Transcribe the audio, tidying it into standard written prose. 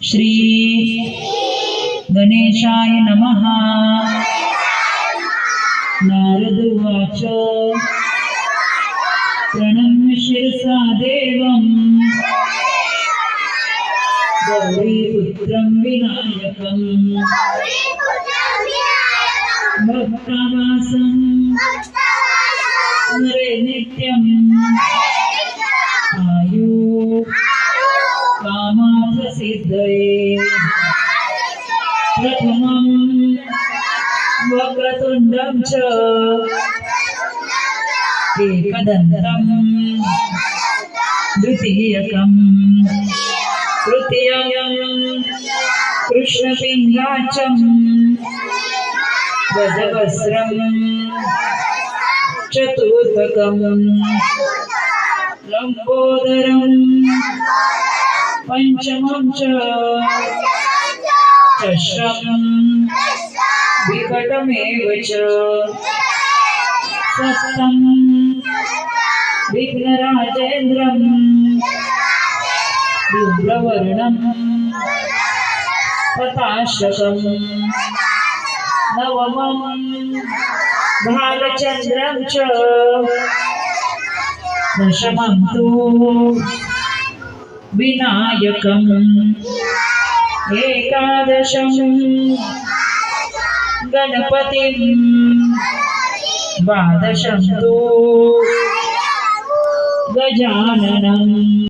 श्री गणेशाय नमः। नारद उवाच प्रणम्य शिरसा देवं गौरीपुत्रं विनायकं भक्तावासं स्मरे नित्यं आयु कामार्थसिद्धये। प्रथमं वक्रतुण्डं च एकदन्तं द्वितीयकं तृतीयं कृष्णपिङ्गाचं गजवस्त्रं चतुर्थकं लम्बोदरं पंचमं च षष्ठं विकटमेव च सप्तम विघ्नराजेन्द्रं शुभ्रवर्णं तथाष्टकं नवमं भालचन्द्रं च दशमं तु विनायकं एकादशं गणपतिं द्वादशं तु गजाननं